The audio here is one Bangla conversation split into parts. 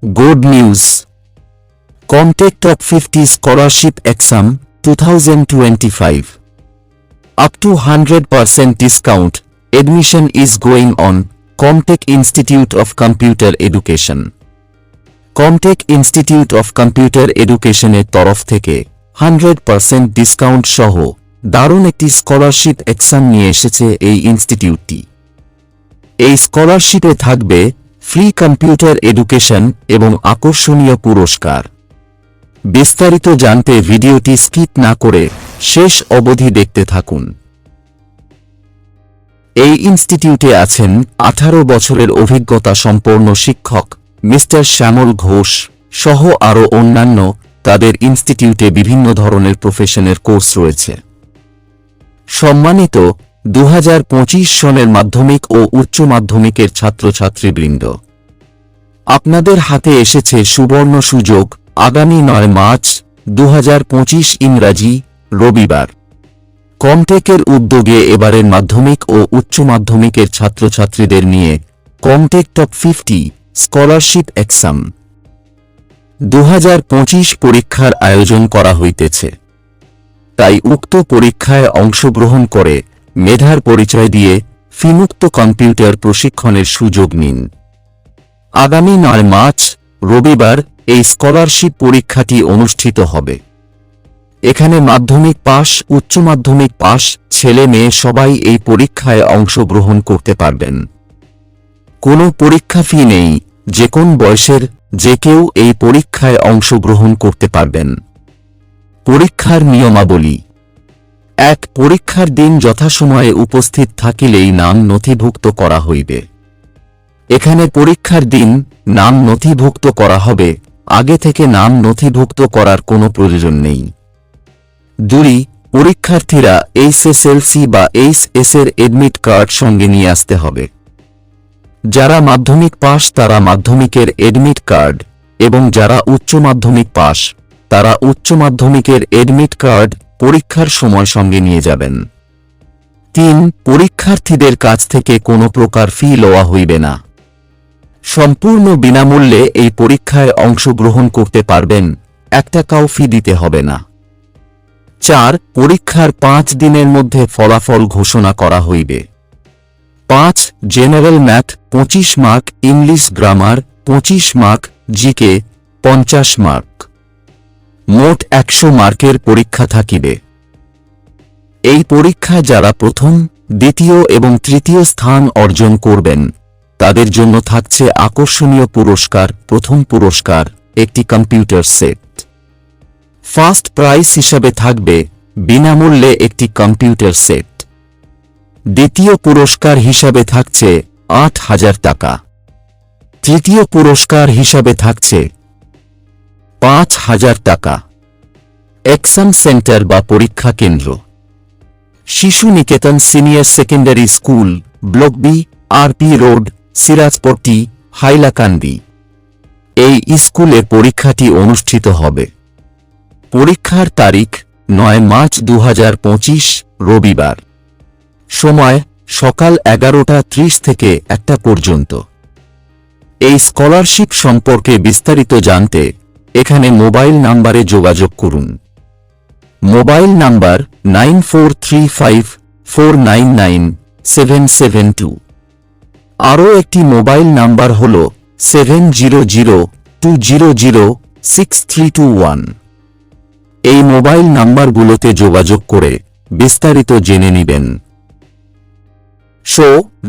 Good news! Comtech Top 50 Scholarship Exam 2025. Up to 100% discount. Admission is going on. Comtech Institute of Computer Education. Comtech Institute of Computer Education এর তরফ থেকে 100% ডিসকাউন্ট সহ দারুণ একটি স্কলারশিপ এক্সাম নিয়ে এসেছে এই ইনস্টিটিউটটি। এই স্কলারশিপে থাকবে ফ্রি কম্পিউটার এডুকেশন এবং আকর্ষণীয় পুরস্কার। বিস্তারিত জানতে ভিডিওটি স্কিপ না করে শেষ অবধি দেখতে থাকুন। এই ইনস্টিটিউটে আছেন 18 বছরের অভিজ্ঞতা সম্পন্ন শিক্ষক মিস্টার শ্যামল ঘোষ সহ আরও অন্যান্য। তাদের ইনস্টিটিউটে বিভিন্ন ধরনের প্রফেশনের কোর্স রয়েছে। সম্মানিত 2025 সনের মাধ্যমিক ও উচ্চ মাধ্যমিকের ছাত্রছাত্রীবৃন্দ, আপনাদের হাতে এসেছে সুবর্ণ সুযোগ। আগামী 9 মার্চ 2025 ইংরাজি রবিবার কমটেকের উদ্যোগে এবারের মাধ্যমিক ও উচ্চ মাধ্যমিকের ছাত্রছাত্রীদের নিয়ে কমটেক টপ 50 স্কলারশিপ এক্সাম 2025 পরীক্ষার আয়োজন করা হইতেছে। তাই উক্ত পরীক্ষায় অংশগ্রহণ করে মেধার পরিচয় দিয়ে ফিমুক্ত কম্পিউটার প্রশিক্ষণের সুযোগ নিন। আগামী 9 মার্চ রবিবার এই স্কলারশিপ পরীক্ষাটি অনুষ্ঠিত হবে। এখানে মাধ্যমিক পাস, উচ্চ মাধ্যমিক পাস ছেলে মেয়ে সবাই এই পরীক্ষায় অংশগ্রহণ করতে পারবেন। কোনো পরীক্ষা ফি নেই, যে কোন বয়সের যে কেউ এই পরীক্ষায় অংশগ্রহণ করতে পারবেন। পরীক্ষার নিয়মাবলী: 1. পরীক্ষার দিন যথাসময়ে উপস্থিত থাকিলেই নাম নথিভুক্ত করা হইবে। এখানে পরীক্ষার দিন নাম নথিভুক্ত করা হবে, আগে থেকে নাম নথিভুক্ত করার কোনো প্রয়োজন নেই। 2. পরীক্ষার্থীরা এইচএসএলসি বা এইচএস এর এডমিট কার্ড সঙ্গে নিয়ে আসতে হবে। যারা মাধ্যমিক পাস তারা মাধ্যমিকের এডমিট কার্ড এবং যারা উচ্চ মাধ্যমিক পাস তারা উচ্চ মাধ্যমিকের এডমিট কার্ড পরীক্ষার সময় সঙ্গে নিয়ে যাবেন। 3. পরীক্ষার্থীদের কাছ থেকে কোনো প্রকার ফি লওয়া হইবে না। সম্পূর্ণ বিনামূল্যে এই পরীক্ষায় অংশগ্রহণ করতে পারবেন, 1 টাকাও ফি দিতে হবে না। 4. পরীক্ষার 5 দিনের মধ্যে ফলাফল ঘোষণা করা হইবে। 5. General math 25 mark, English grammar 25 mark, GK 50 mark. মোট 100 মার্কের পরীক্ষা থাকিবে। এই পরীক্ষা যারা প্রথম, দ্বিতীয় এবং তৃতীয় স্থান অর্জন করবেন তাদের জন্য থাকছে আকর্ষণীয় পুরস্কার। প্রথম পুরস্কার একটি কম্পিউটার সেট। ফার্স্ট প্রাইজ হিসাবে থাকবে বিনামূল্যে একটি কম্পিউটার সেট। দ্বিতীয় পুরস্কার হিসাবে থাকছে 8,000 টাকা। তৃতীয় পুরস্কার হিসাবে থাকছে 5,000 টাকা। এক্সাম সেন্টার বা পরীক্ষা কেন্দ্র: Shishu Niketan senior secondary school, block B, RP road, Sirajpatti, Hailakandi. এই স্কুলে পরীক্ষাটি অনুষ্ঠিত হবে। পরীক্ষার তারিখ 9 মার্চ 2025 রবিবার। সময় সকাল 11:30 থেকে 1টা পর্যন্ত। এই স্কলারশিপ সম্পর্কে বিস্তারিত জানতে এখানে মোবাইল নাম্বারে যোগাযোগ করুন। Mobile number 9435499772। আরও একটি মোবাইল নাম্বার হল 7002006321। এই মোবাইল নাম্বারগুলোতে যোগাযোগ করে বিস্তারিত জেনে নেবেন।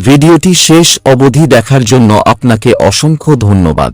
ভিডিওটি শেষ অবধি দেখার জন্য আপনাকে অসংখ্য ধন্যবাদ।